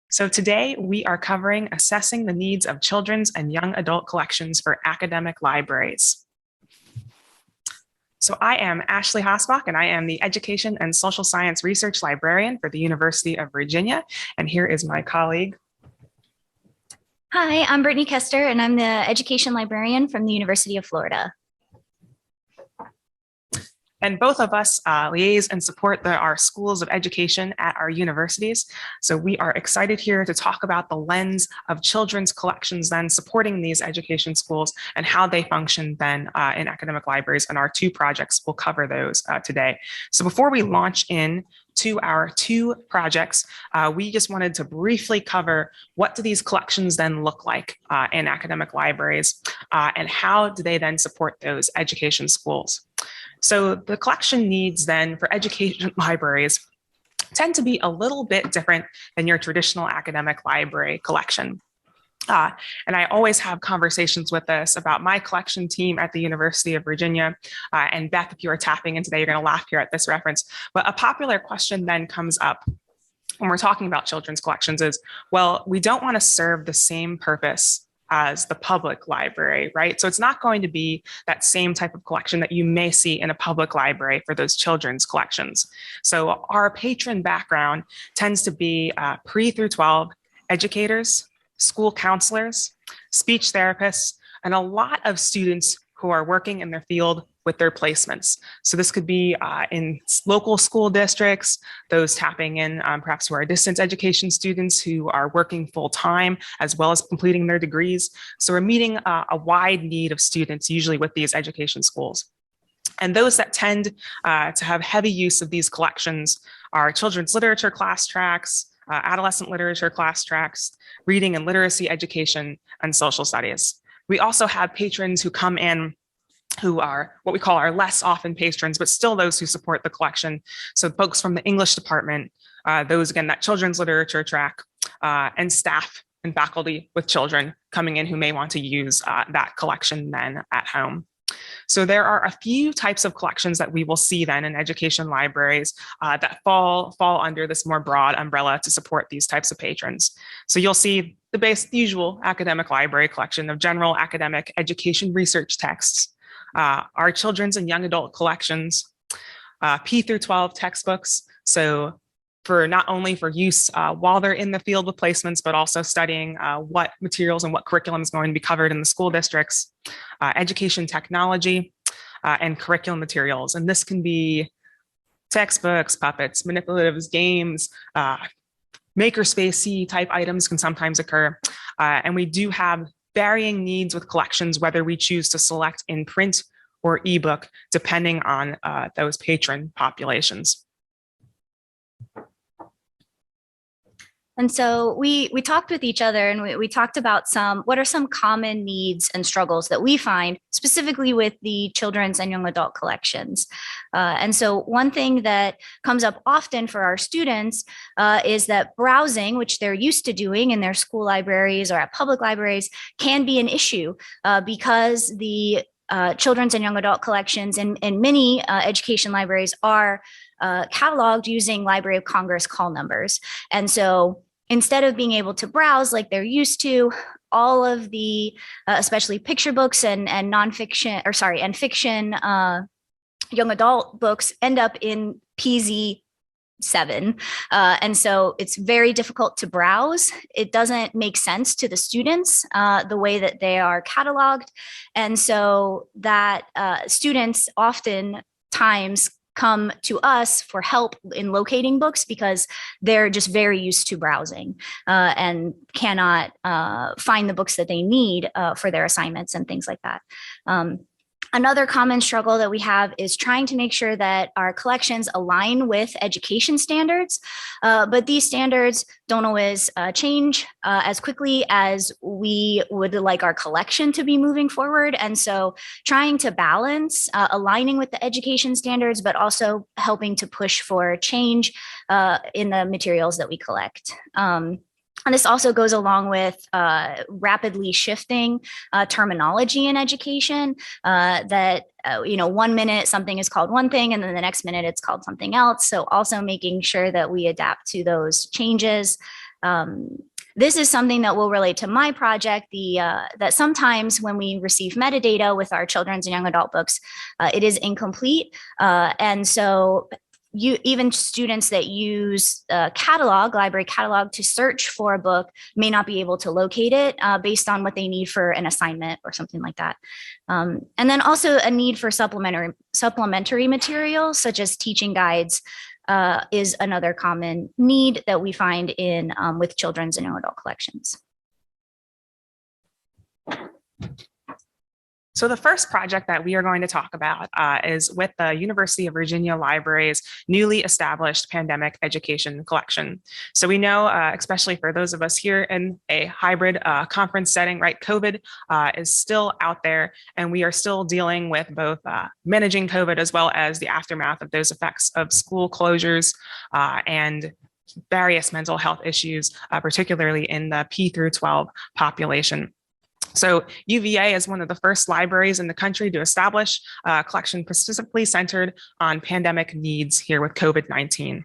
So today we are covering assessing the needs of children's and young adult collections for academic libraries. So I am Ashley Hosback, and I am the Education and Social Science Research Librarian for the University of Virginia. And here is my colleague. Hi, I'm Brittany Kester, and I'm the Education Librarian from the University of Florida. And both of us liaise and support our schools of education at our universities. So we are excited here to talk about the lens of children's collections then supporting these education schools and how they function then in academic libraries. And our two projects will cover those today. So before we launch in to our two projects, we just wanted to briefly cover what do these collections then look like in academic libraries and how do they then support those education schools. So the collection needs then for education libraries tend to be a little bit different than your traditional academic library collection. And I always have conversations with this about my collection team at the University of Virginia. And Beth, if you are tapping in today, you're going to laugh here at this reference. But a popular question then comes up when we're talking about children's collections is, well, we don't want to serve the same purpose as the public library, right? So it's not going to be that same type of collection that you may see in a public library for those children's collections. So our patron background tends to be pre through 12 educators, school counselors, speech therapists, and a lot of students who are working in their field with their placements. So this could be in local school districts, those tapping in perhaps who are distance education students who are working full time as well as completing their degrees. So we're meeting a wide need of students usually with these education schools. And those that tend to have heavy use of these collections are children's literature class tracks, adolescent literature class tracks, reading and literacy education, and social studies. We also have patrons who come in who are what we call our less often patrons, but still those who support the collection. So folks from the English department, those again, that children's literature track, and staff and faculty with children coming in who may want to use that collection then at home. So there are a few types of collections that we will see then in education libraries that fall under this more broad umbrella to support these types of patrons. So you'll see the usual academic library collection of general academic education research texts, our children's and young adult collections, P through 12 textbooks. So for not only for use while they're in the field with placements, but also studying what materials and what curriculum is going to be covered in the school districts, education technology, and curriculum materials. And this can be textbooks, puppets, manipulatives, games, makerspace type items can sometimes occur. And we do have varying needs with collections, whether we choose to select in print or ebook, depending on those patron populations. And so we talked with each other and we talked about what are some common needs and struggles that we find specifically with the children's and young adult collections. And so one thing that comes up often for our students is that browsing, which they're used to doing in their school libraries or at public libraries, can be an issue because the children's and young adult collections in many education libraries are cataloged using Library of Congress call numbers. And so instead of being able to browse like they're used to, all of the, especially picture books and nonfiction, or sorry, and fiction young adult books end up in PZ7. And so it's very difficult to browse. It doesn't make sense to the students the way that they are cataloged. And so that students oftentimes come to us for help in locating books because they're just very used to browsing and cannot find the books that they need for their assignments and things like that. Another common struggle that we have is trying to make sure that our collections align with education standards, but these standards don't always change as quickly as we would like our collection to be moving forward. And so trying to balance aligning with the education standards, but also helping to push for change in the materials that we collect. And this also goes along with rapidly shifting terminology in education that, 1 minute something is called one thing and then the next minute it's called something else. So also making sure that we adapt to those changes. This is something that will relate to my project, that sometimes when we receive metadata with our children's and young adult books, it is incomplete. And so even students that use library catalog to search for a book may not be able to locate it based on what they need for an assignment or something like that. And then also a need for supplementary materials such as teaching guides is another common need that we find in with children's and young adult collections. So the first project that we are going to talk about is with the University of Virginia Library's newly established pandemic education collection. So we know, especially for those of us here in a hybrid conference setting, right, COVID is still out there, and we are still dealing with both managing COVID as well as the aftermath of those effects of school closures and various mental health issues, particularly in the P through 12 population. So UVA is one of the first libraries in the country to establish a collection specifically centered on pandemic needs here with COVID-19.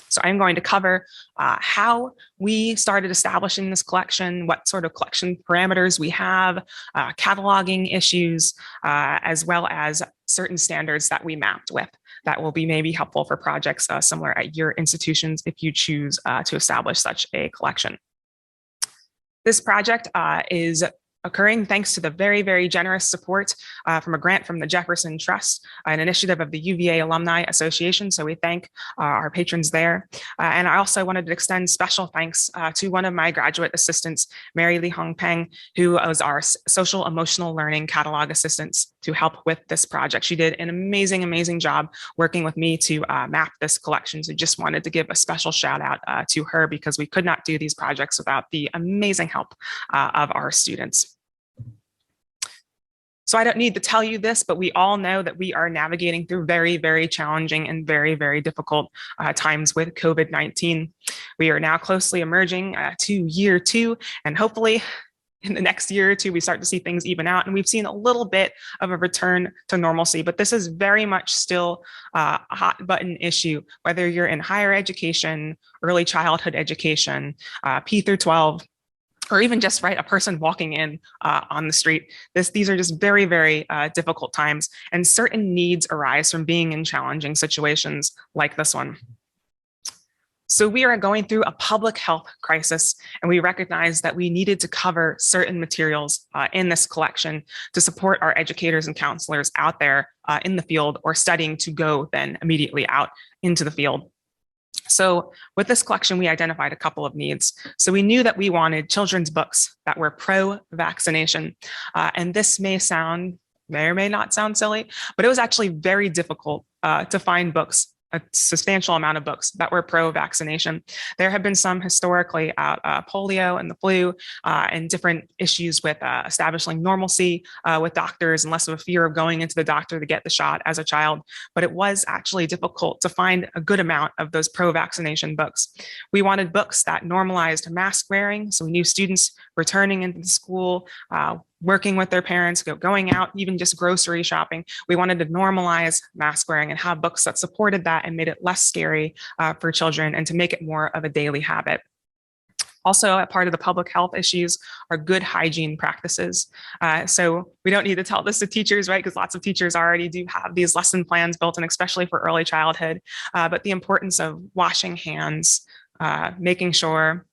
So I'm going to cover how we started establishing this collection, what sort of collection parameters we have, cataloging issues, as well as certain standards that we mapped with that will be maybe helpful for projects similar at your institutions if you choose to establish such a collection. This project is occurring thanks to the very, very generous support from a grant from the Jefferson Trust, an initiative of the UVA Alumni Association. So we thank our patrons there. And I also wanted to extend special thanks to one of my graduate assistants, Mary Lee Hong Peng, who was our social emotional learning catalog assistant to help with this project. She did an amazing, amazing job working with me to map this collection. So just wanted to give a special shout out to her because we could not do these projects without the amazing help of our students. So I don't need to tell you this, but we all know that we are navigating through very, very challenging and very, very difficult times with COVID-19. We are now closely emerging to year 2, and hopefully in the next year or 2, we start to see things even out. And we've seen a little bit of a return to normalcy, but this is very much still a hot button issue, whether you're in higher education, early childhood education, P through 12, or even just a person walking in on the street. These are just very, very difficult times, and certain needs arise from being in challenging situations like this one. So we are going through a public health crisis, and we recognize that we needed to cover certain materials in this collection to support our educators and counselors out there in the field or studying to go then immediately out into the field. So with this collection, we identified a couple of needs. So we knew that we wanted children's books that were pro-vaccination. And this may or may not sound silly, but it was actually very difficult to find books, a substantial amount of books that were pro-vaccination. There have been some historically polio and the flu and different issues with establishing normalcy with doctors and less of a fear of going into the doctor to get the shot as a child. But it was actually difficult to find a good amount of those pro-vaccination books. We wanted books that normalized mask wearing. So we knew students returning into school, working with their parents, going out, even just grocery shopping. We wanted to normalize mask wearing and have books that supported that and made it less scary for children and to make it more of a daily habit. Also, a part of the public health issues are good hygiene practices. So we don't need to tell this to teachers, right? Because lots of teachers already do have these lesson plans built in, especially for early childhood. But the importance of washing hands, making sure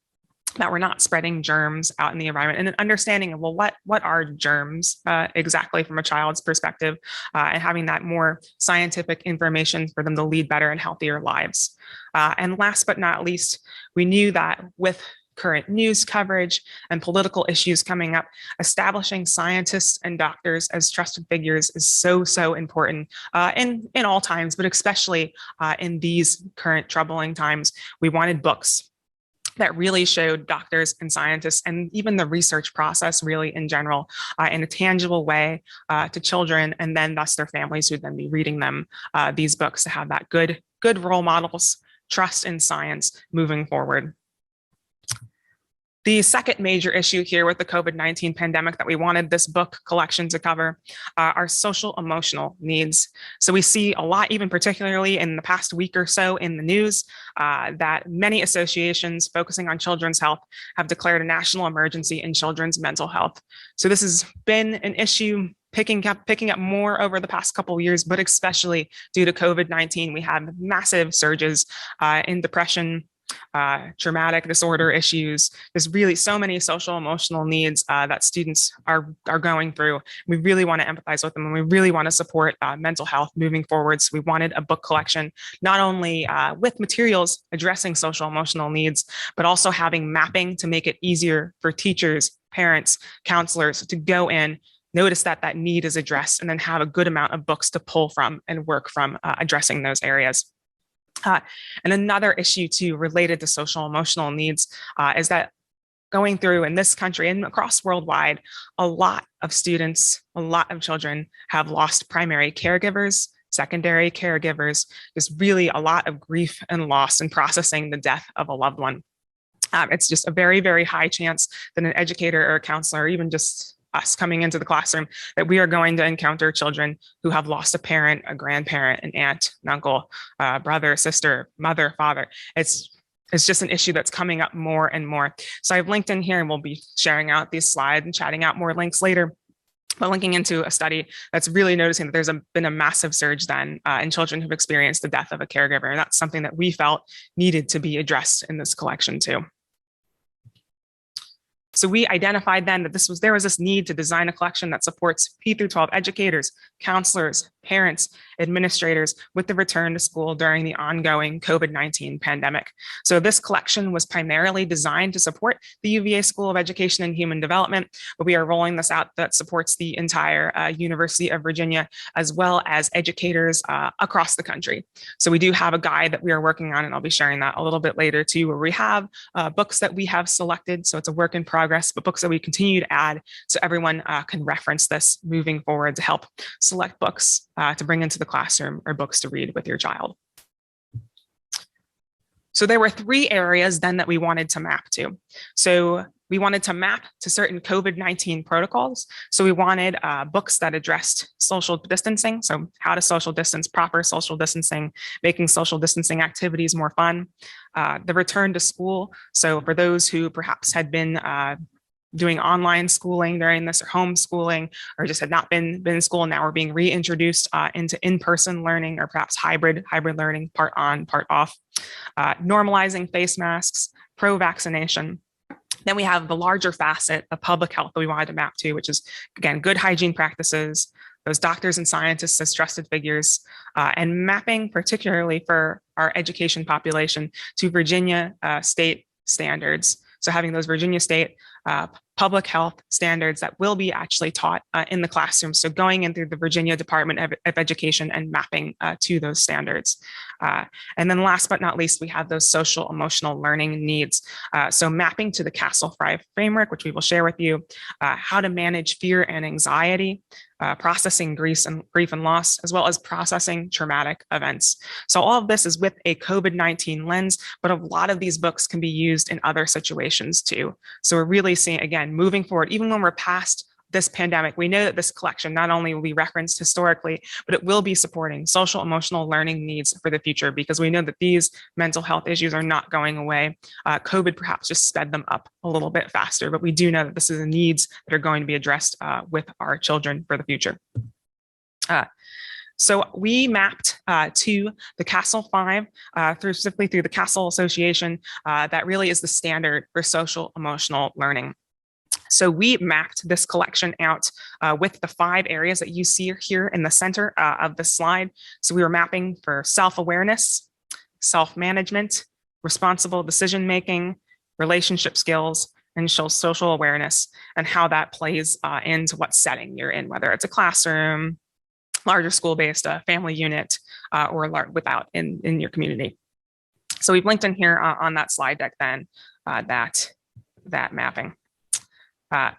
that we're not spreading germs out in the environment, and an understanding of, well, what are germs exactly from a child's perspective, and having that more scientific information for them to lead better and healthier lives. And last but not least, we knew that with current news coverage and political issues coming up, establishing scientists and doctors as trusted figures is so, so important in all times, but especially in these current troubling times. We wanted books that really showed doctors and scientists and even the research process really in general in a tangible way to children, and then thus their families who would then be reading them these books to have that good role models, trust in science moving forward. The second major issue here with the COVID-19 pandemic that we wanted this book collection to cover are social emotional needs. So we see a lot, even particularly in the past week or so in the news, that many associations focusing on children's health have declared a national emergency in children's mental health. So this has been an issue picking up more over the past couple of years, but especially due to COVID-19, we have massive surges in depression, traumatic disorder issues. There's really so many social emotional needs that students are going through. We really want to empathize with them, and we really want to support mental health moving forward. So we wanted a book collection, not only with materials addressing social emotional needs, but also having mapping to make it easier for teachers, parents, counselors to go in, notice that that need is addressed, and then have a good amount of books to pull from and work from addressing those areas. And another issue too related to social emotional needs is that going through in this country and across worldwide, a lot of students, a lot of children have lost primary caregivers, secondary caregivers. There's really a lot of grief and loss in processing the death of a loved one. It's just a very, very high chance that an educator or a counselor, or even just us coming into the classroom, that we are going to encounter children who have lost a parent, a grandparent, an aunt, an uncle, brother, sister, mother, father. It's just an issue that's coming up more and more. So I've linked in here, and we'll be sharing out these slides and chatting out more links later, but linking into a study that's really noticing that there's been a massive surge then in children who've experienced the death of a caregiver. And that's something that we felt needed to be addressed in this collection too. So we identified then that there was this need to design a collection that supports P through 12 educators, counselors, parents, administrators with the return to school during the ongoing COVID-19 pandemic. So this collection was primarily designed to support the UVA School of Education and Human Development, but we are rolling this out that supports the entire University of Virginia, as well as educators across the country. So we do have a guide that we are working on, and I'll be sharing that a little bit later too, where we have books that we have selected. So it's a work in progress, but books that we continue to add so everyone can reference this moving forward to help select books to bring into the classroom or books to read with your child. So there were 3 areas then that we wanted to map to. So we wanted to map to certain COVID-19 protocols. So we wanted books that addressed social distancing. So how to social distance, proper social distancing, making social distancing activities more fun. The return to school. So for those who perhaps had been doing online schooling during this, or homeschooling, or just had not been in school, and now we're being reintroduced into in-person learning, or perhaps hybrid learning, part on, part off. Normalizing face masks, pro-vaccination. Then we have the larger facet of public health that we wanted to map to, which is, again, good hygiene practices, those doctors and scientists as trusted figures, and mapping particularly for our education population to Virginia state standards. So having those Virginia state public health standards that will be actually taught in the classroom. So going in through the Virginia Department of Education and mapping to those standards. And then last but not least, we have those social emotional learning needs. So mapping to the CASEL framework, which we will share with you, how to manage fear and anxiety, processing grief and loss, as well as processing traumatic events. So all of this is with a COVID-19 lens, but a lot of these books can be used in other situations too. So we're really seeing, again, moving forward, even when we're past this pandemic, we know that this collection not only will be referenced historically, but it will be supporting social emotional learning needs for the future, because we know that these mental health issues are not going away. COVID perhaps just sped them up a little bit faster, but we do know that this is the needs that are going to be addressed with our children for the future. So we mapped to the CASEL 5, specifically through the CASEL Association, that really is the standard for social emotional learning. So we mapped this collection out with the 5 areas that you see here in the center of the slide. So we were mapping for self-awareness, self-management, responsible decision-making, relationship skills, and social awareness, and how that plays into what setting you're in, whether it's a classroom, larger school-based family unit, or without in your community. So we've linked in here on that slide deck then that mapping.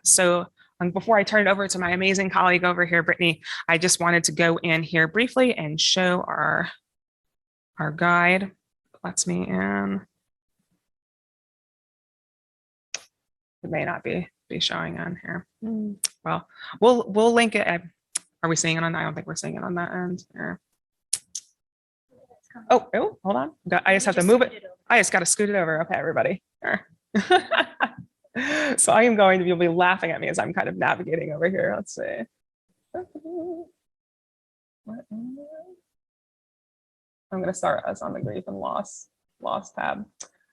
So before I turn it over to my amazing colleague over here, Brittany, I just wanted to go in here briefly and show our guide. Lets me in. may not be showing on here. Well, we'll link it. Are we seeing it on? I don't think we're seeing it on that end. Oh, hold on. I just have to move it. I just got to scoot it over. Okay, everybody. So I am going to be laughing at me as I'm kind of navigating over here. Let's see. I'm going to start us on the grief and loss tab.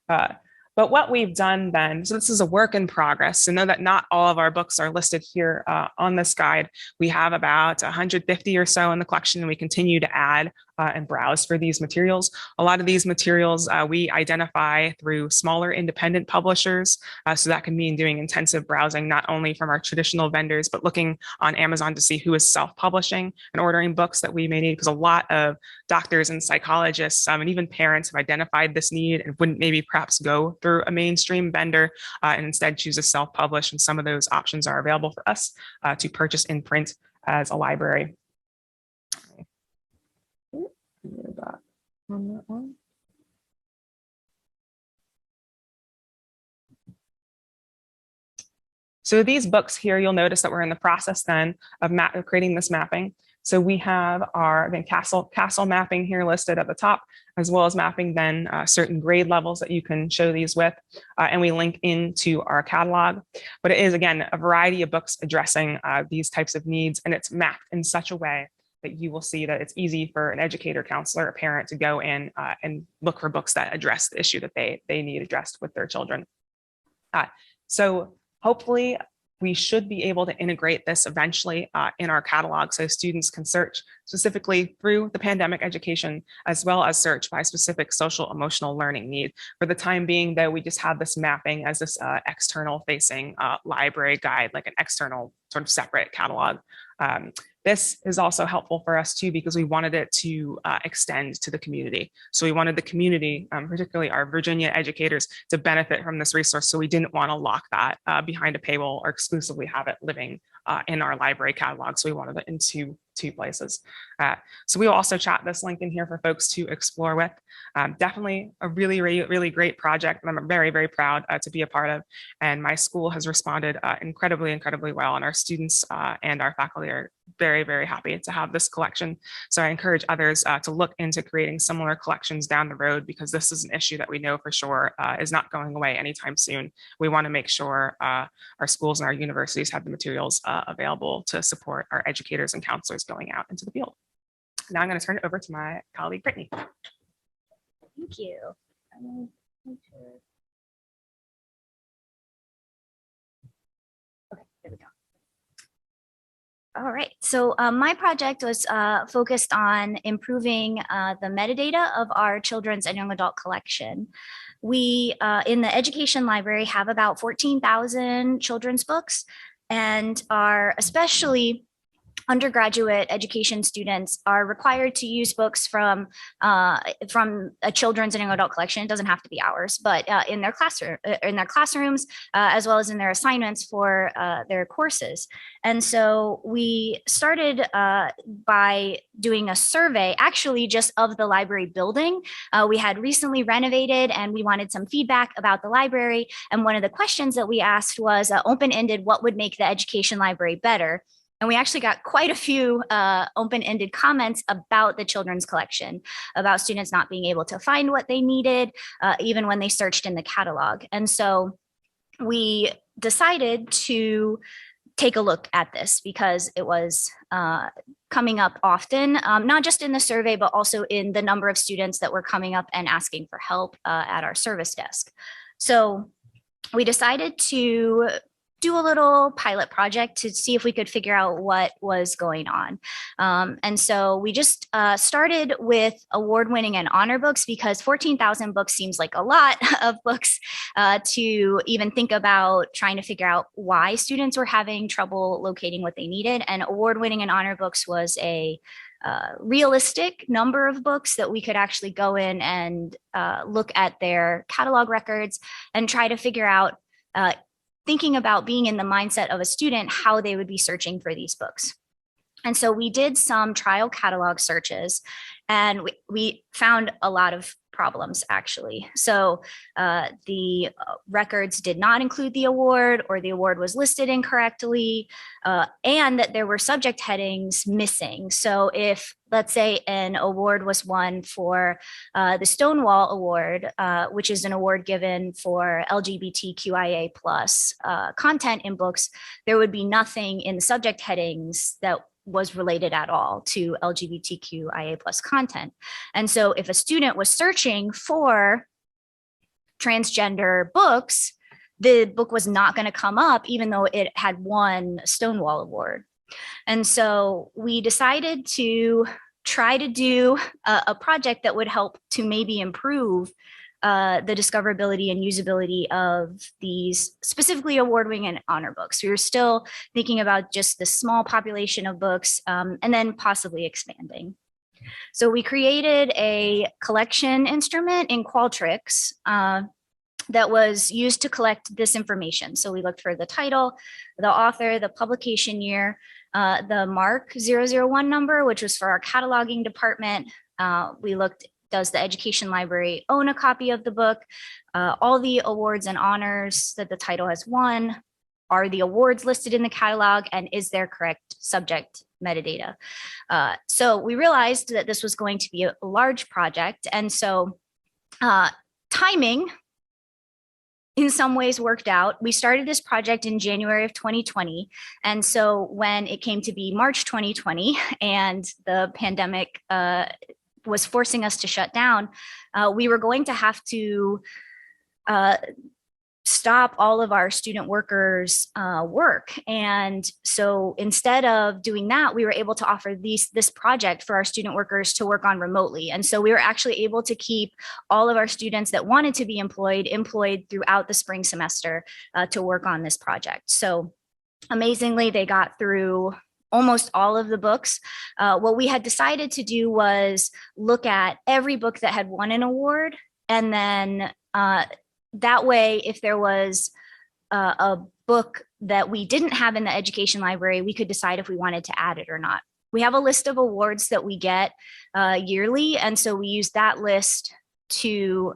But what we've done then, so this is a work in progress. So know that not all of our books are listed here on this guide. We have about 150 or so in the collection, and we continue to add and browse for these materials. A lot of these materials we identify through smaller independent publishers. So that can mean doing intensive browsing, not only from our traditional vendors, but looking on Amazon to see who is self-publishing and ordering books that we may need, because a lot of doctors and psychologists and even parents have identified this need and wouldn't maybe perhaps go through a mainstream vendor and instead choose to self-publish. And some of those options are available for us to purchase in print as a library. On that one. So these books here, you'll notice that we're in the process then of creating this mapping. So we have our, again, CASEL mapping here listed at the top, as well as mapping then certain grade levels that you can show these with, and we link into our catalog. But it is, again, a variety of books addressing these types of needs, and it's mapped in such a way that you will see that it's easy for an educator, counselor, a parent to go in and look for books that address the issue that they need addressed with their children. So hopefully we should be able to integrate this eventually in our catalog so students can search specifically through the pandemic education, as well as search by specific social emotional learning need. For the time being, though, we just have this mapping as this external facing library guide, like an external sort of separate catalog. This is also helpful for us too, because we wanted it to extend to the community. So we wanted the community, particularly our Virginia educators, to benefit from this resource. So we didn't want to lock that behind a paywall or exclusively have it living in our library catalog. So we wanted it in two places. So we will also chat this link in here for folks to explore with. Definitely a really great project that I'm very, very proud to be a part of. And my school has responded incredibly well. And our students and our faculty are very, very happy to have this collection. So I encourage others to look into creating similar collections down the road, because this is an issue that we know for sure is not going away anytime soon. We want to make sure our schools and our universities have the materials available to support our educators and counselors going out into the field. Now I'm going to turn it over to my colleague, Brittany. Thank you. Okay, there we go. All right, so my project was focused on improving the metadata of our children's and young adult collection. We, in the education library, have about 14,000 children's books, and are especially undergraduate education students are required to use books from a children's and young adult collection. It doesn't have to be ours, but in their classrooms, as well as in their assignments for their courses. And so we started by doing a survey, actually just of the library building. We had recently renovated, and we wanted some feedback about the library. And one of the questions that we asked was open-ended, what would make the education library better? And we actually got quite a few open-ended comments about the children's collection, about students not being able to find what they needed, even when they searched in the catalog. And so we decided to take a look at this, because it was coming up often, not just in the survey, but also in the number of students that were coming up and asking for help at our service desk. So we decided to do a little pilot project to see if we could figure out what was going on. And so we just started with award-winning and honor books, because 14,000 books seems like a lot of books to even think about trying to figure out why students were having trouble locating what they needed. And award-winning and honor books was a realistic number of books that we could actually go in and look at their catalog records and try to figure out, thinking about being in the mindset of a student, how they would be searching for these books. And so we did some trial catalog searches, and we found a lot of problems, actually. So the records did not include the award, or the award was listed incorrectly, and that there were subject headings missing. So if, let's say, an award was won for the Stonewall Award, which is an award given for LGBTQIA plus content in books, there would be nothing in the subject headings that was related at all to LGBTQIA plus content. And so if a student was searching for transgender books, the book was not going to come up, even though it had won Stonewall Award. And so we decided to try to do a project that would help to maybe improve the discoverability and usability of these specifically award-winning and honor books. We were still thinking about just the small population of books, and then possibly expanding. So we created a collection instrument in Qualtrics that was used to collect this information. So we looked for the title, the author, the publication year, the MARC 001 number, which was for our cataloging department. We looked, does the education library own a copy of the book? All the awards and honors that the title has won, are the awards listed in the catalog, and is there correct subject metadata? So we realized that this was going to be a large project, and so timing in some ways worked out. We started this project in January of 2020. And so when it came to be March 2020 and the pandemic was forcing us to shut down, we were going to have to stop all of our student workers' work. And so instead of doing that, we were able to offer this project for our student workers to work on remotely. And so we were actually able to keep all of our students that wanted to be employed throughout the spring semester to work on this project. So amazingly, they got through almost all of the books. What we had decided to do was look at every book that had won an award, and then that way, if there was a book that we didn't have in the education library, we could decide if we wanted to add it or not. We have a list of awards that we get yearly, and so we use that list to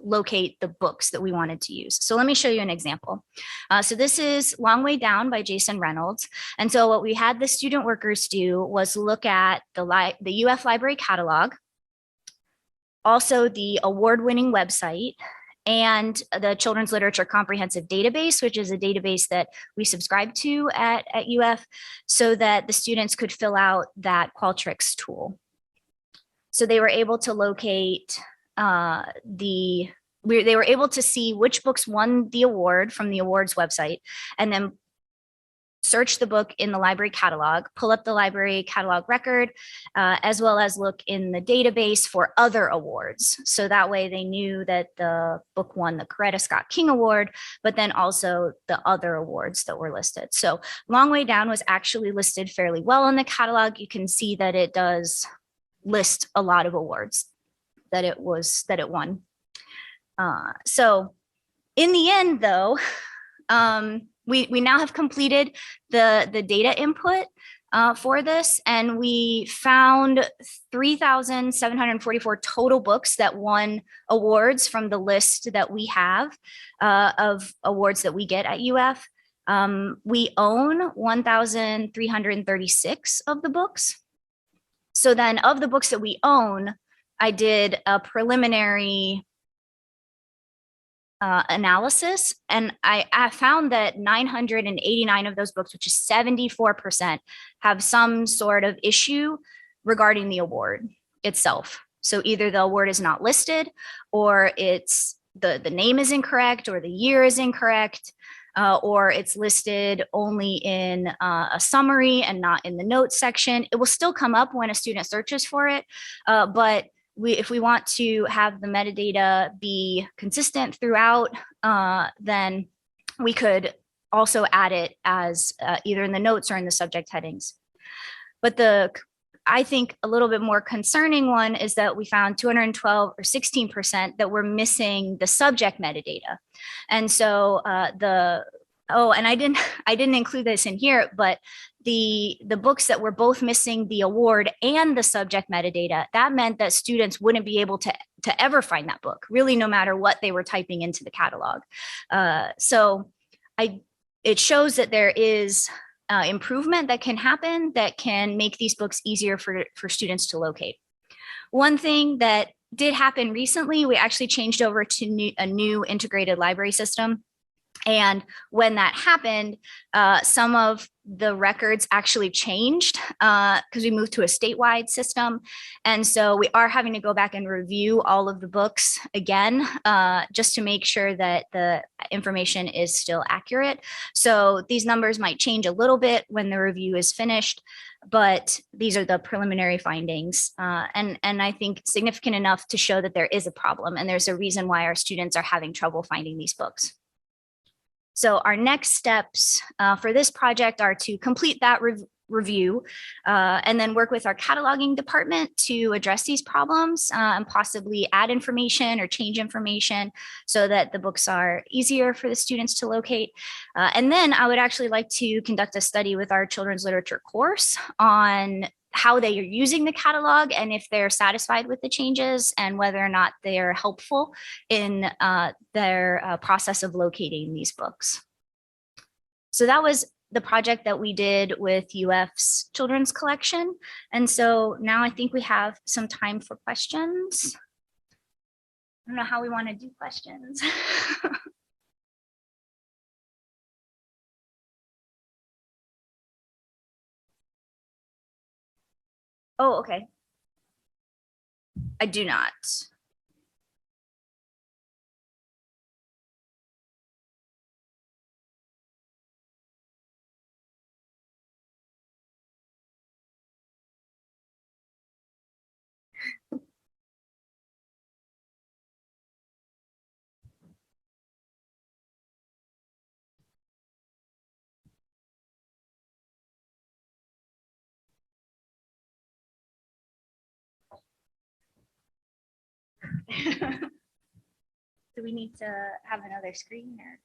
locate the books that we wanted to use. So let me show you an example. So this is Long Way Down by Jason Reynolds. And so what we had the student workers do was look at the UF library catalog, also the award-winning website, and the Children's Literature Comprehensive Database, which is a database that we subscribe to at UF, so that the students could fill out that Qualtrics tool. So they were able to locate they were able to see which books won the award from the awards website, and then search the book in the library catalog, pull up the library catalog record, as well as look in the database for other awards. So that way they knew that the book won the Coretta Scott King Award, but then also the other awards that were listed. So Long Way Down was actually listed fairly well in the catalog. You can see that it does list a lot of awards that it won. So in the end, though, we now have completed the data input for this, and we found 3,744 total books that won awards from the list that we have of awards that we get at UF. We own 1,336 of the books. So then of the books that we own, I did a preliminary analysis, and I found that 989 of those books, which is 74%, have some sort of issue regarding the award itself. So either the award is not listed, or it's the name is incorrect, or the year is incorrect, or it's listed only in a summary and not in the notes section. It will still come up when a student searches for it, but if we want to have the metadata be consistent throughout, then we could also add it as either in the notes or in the subject headings. But I think a little bit more concerning one is that we found 212 or 16% that were missing the subject metadata. And so and I didn't include this in here, but the books that were both missing the award and the subject metadata, that meant that students wouldn't be able to to ever find that book, really, no matter what they were typing into the catalog. So it shows that there is improvement that can happen that can make these books easier for students to locate. One thing that did happen recently, we actually changed over to a new integrated library system. And when that happened, some of the records actually changed because we moved to a statewide system. And so we are having to go back and review all of the books again, just to make sure that the information is still accurate. So these numbers might change a little bit when the review is finished, but these are the preliminary findings. And I think significant enough to show that there is a problem and there's a reason why our students are having trouble finding these books. So our next steps for this project are to complete that review and then work with our cataloging department to address these problems and possibly add information or change information so that the books are easier for the students to locate. And then I would actually like to conduct a study with our children's literature course on how they are using the catalog and if they're satisfied with the changes and whether or not they are helpful in their process of locating these books. So that was the project that we did with UF's children's collection. And so now I think we have some time for questions. I don't know how we want to do questions. Oh, okay. I do not. Do we need to have another screen or?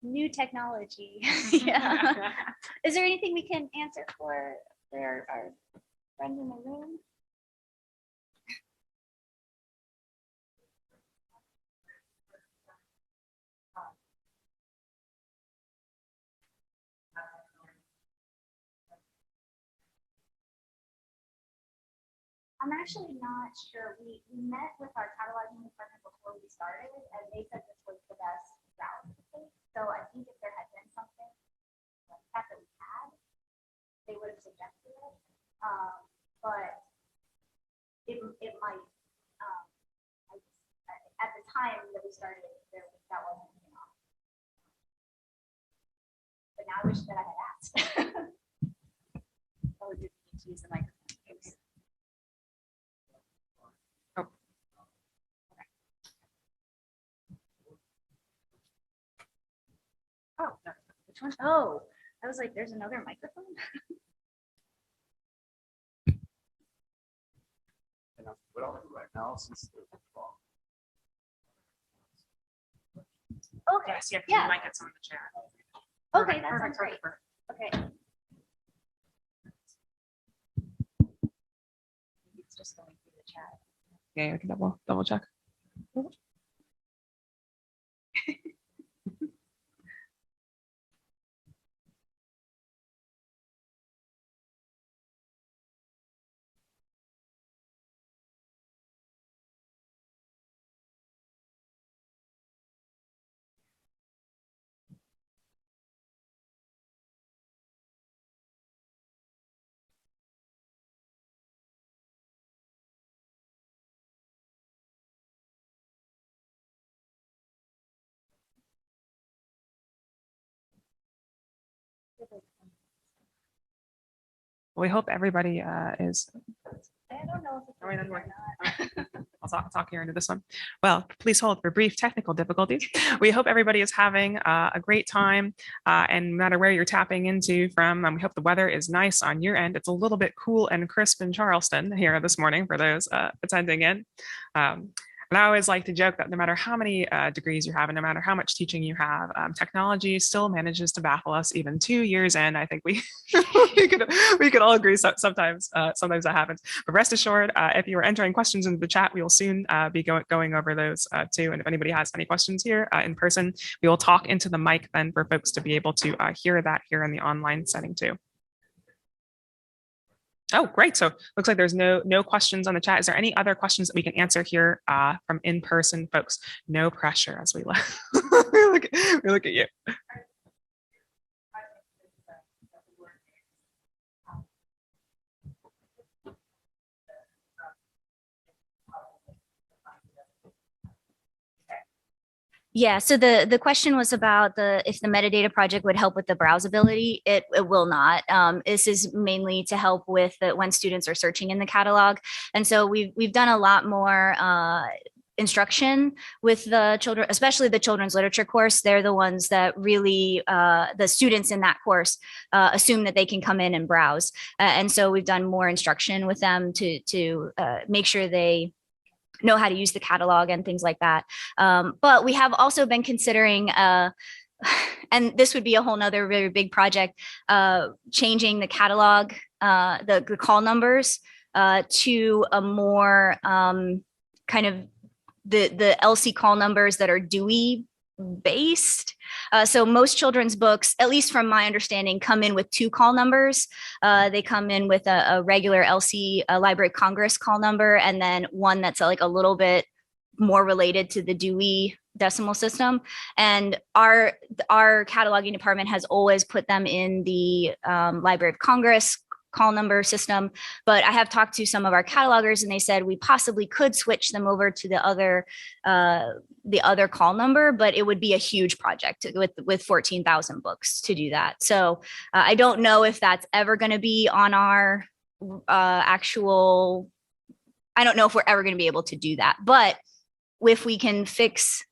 New technology. Yeah. Is there anything we can answer for our friends in the room? I'm actually not sure. We met with our cataloging department before we started, and they said this was the best route to take. So I think if there had been something like that we had, they would have suggested it. But it might. At the time that we started, that wasn't an option. But now I wish that I had asked. Oh, did you need to use the microphone? Oh, no. Which one? Oh, I was like, there's another microphone. What I'll do right now, since Okay. Yes, yeah, Yeah. you might get some in the chat. Okay, that Perfect, sounds great. perfect. Okay. It's just going through the chat. Yeah, I can double check. We hope everybody is. I don't know if it's Are we done working or working? not. talk here into this one. Well, please hold for brief technical difficulties. We hope everybody is having a great time, and no matter where you're tapping into from, we hope the weather is nice on your end. It's a little bit cool and crisp in Charleston here this morning for those attending in. And I always like to joke that no matter how many degrees you have and no matter how much teaching you have, technology still manages to baffle us even 2 years in. I think we we could all agree sometimes that happens. But rest assured, if you are entering questions into the chat, we will soon be going over those too. And if anybody has any questions here in person, we will talk into the mic then for folks to be able to hear that here in the online setting too. Oh, great. So looks like there's no questions on the chat. Is there any other questions that we can answer here from in-person folks? No pressure as we look, we look at you. Yeah, so the question was about if the metadata project would help with the browsability. It will not. This is mainly to help with when students are searching in the catalog. And so we've done a lot more instruction with the children, especially the children's literature course. They're the ones that really, the students in that course assume that they can come in and browse. And so we've done more instruction with them to make sure they know how to use the catalog and things like that. But we have also been considering, and this would be a whole nother very big project, changing the catalog, the call numbers to a more kind of the LC call numbers that are Dewey based. So most children's books, at least from my understanding, come in with 2 call numbers. They come in with a regular LC Library of Congress call number, and then one that's like a little bit more related to the Dewey Decimal System. And our cataloging department has always put them in the Library of Congress call number system, but I have talked to some of our catalogers and they said we possibly could switch them over to the other call number, but it would be a huge project with 14,000 books to do that. So I don't know if that's ever going to be on our actual, I don't know if we're ever going to be able to do that, but if we can fix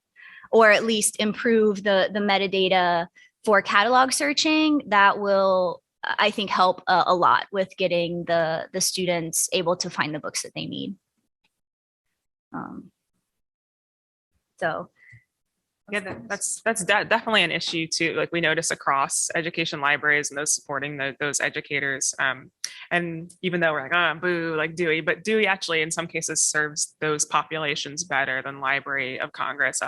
or at least improve the metadata for catalog searching, that will, I think, help a lot with getting the students able to find the books that they need. So yeah, that's definitely an issue too. Like we notice across education libraries and those supporting those educators. And even though we're like, oh, boo, like Dewey, but Dewey actually in some cases serves those populations better than Library of Congress,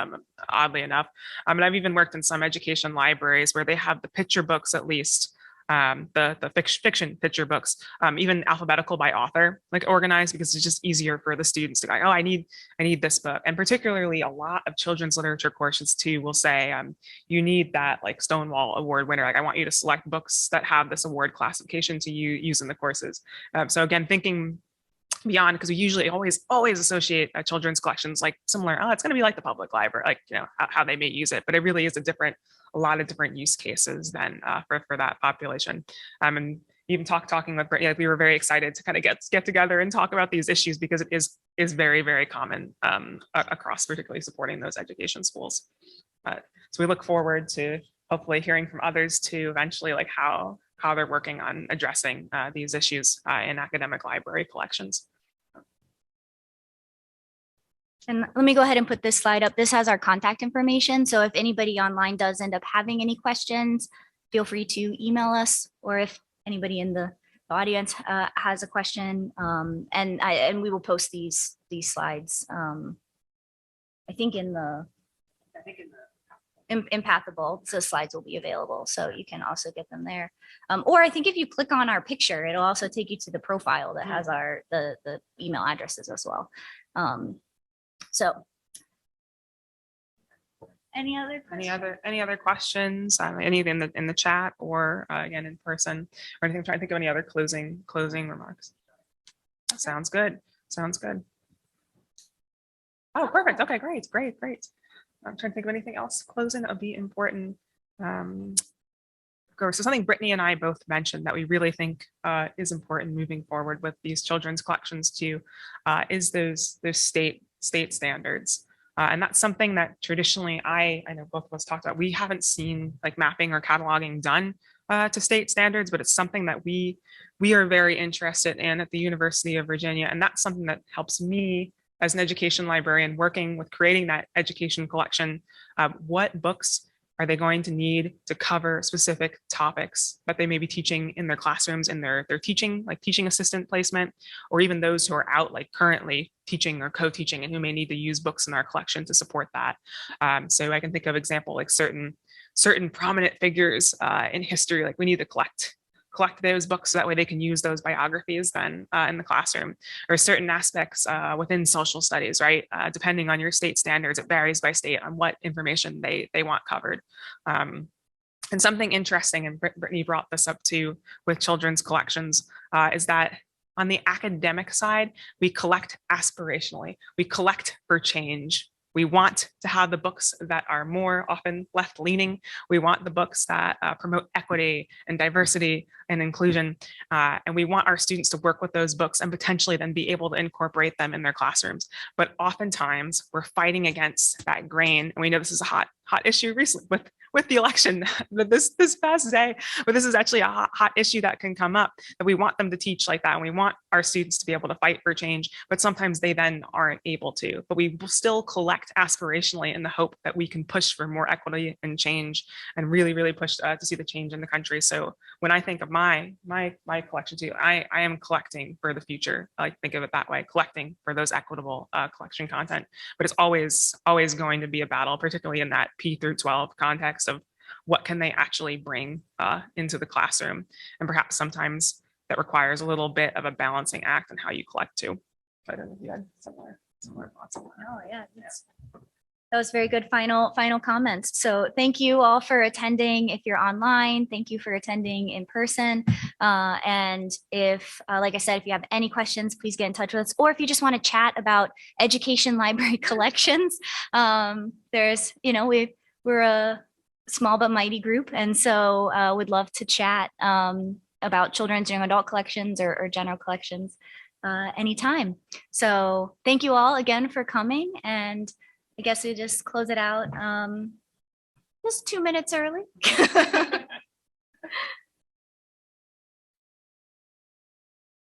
oddly enough. And I've even worked in some education libraries where they have the picture books at least. The fiction picture books, even alphabetical by author, like organized, because it's just easier for the students to go, oh, I need this book. And particularly a lot of children's literature courses too will say, you need that like Stonewall Award winner. Like I want you to select books that have this award classification to use in the courses. So again, thinking beyond, because we usually always associate children's collections like similar, oh, it's going to be like the public library, like, you know, how they may use it, but it really is a lot of different use cases than for that population. And even talking with Brittany, like we were very excited to kind of get together and talk about these issues because it is very, very common across particularly supporting those education schools. So we look forward to hopefully hearing from others too, eventually, like how they're working on addressing these issues in academic library collections. And let me go ahead and put this slide up. This has our contact information. So if anybody online does end up having any questions, feel free to email us, or if anybody in the audience has a question, and we will post these slides. I think in Empathable, so slides will be available, so you can also get them there. Or I think if you click on our picture, it'll also take you to the profile that has the email addresses as well. So any other questions? Any other questions? Anything in the chat or again in person or anything? I'm trying to think of any other closing remarks. Sounds good. Sounds good. Oh, perfect. Okay, great. I'm trying to think of anything else. Closing that would be important. So something Brittany and I both mentioned that we really think is important moving forward with these children's collections too, is those state state standards. And that's something that traditionally I know both of us talked about. We haven't seen like mapping or cataloging done to state standards, but it's something that we are very interested in at the University of Virginia. And that's something that helps me as an education librarian working with creating that education collection. What books are they going to need to cover specific topics that they may be teaching in their classrooms in their teaching, like teaching assistant placement, or even those who are out like currently teaching or co-teaching and who may need to use books in our collection to support that. So I can think of example like certain prominent figures in history, like we need to collect those books so that way they can use those biographies then in the classroom, or certain aspects within social studies, right? Depending on your state standards, it varies by state on what information they want covered. And something interesting, and Brittany brought this up too with children's collections, is that on the academic side, we collect aspirationally, we collect for change. We want to have the books that are more often left leaning. We want the books that promote equity and diversity and inclusion. And we want our students to work with those books and potentially then be able to incorporate them in their classrooms. But oftentimes we're fighting against that grain. And we know this is a hot issue recently with the election this past day, but this is actually a hot issue that can come up, that we want them to teach like that. And we want our students to be able to fight for change, but sometimes they then aren't able to, but we will still collect aspirationally in the hope that we can push for more equity and change and really, really push to see the change in the country. So when I think of my collection too, I am collecting for the future. I like think of it that way, collecting for those equitable collection content, but it's always going to be a battle, particularly in that P through 12 context of what can they actually bring into the classroom. And perhaps sometimes that requires a little bit of a balancing act on how you collect too. I don't know if you had similar thoughts on that. Oh yeah, that was very good final comments. So thank you all for attending. If you're online, thank you for attending in person. And if, like I said, if you have any questions, please get in touch with us. Or if you just want to chat about education library collections, there's, we're a small but mighty group. And so would love to chat about children's young adult collections or general collections anytime. So thank you all again for coming. And I guess we just close it out just 2 minutes early.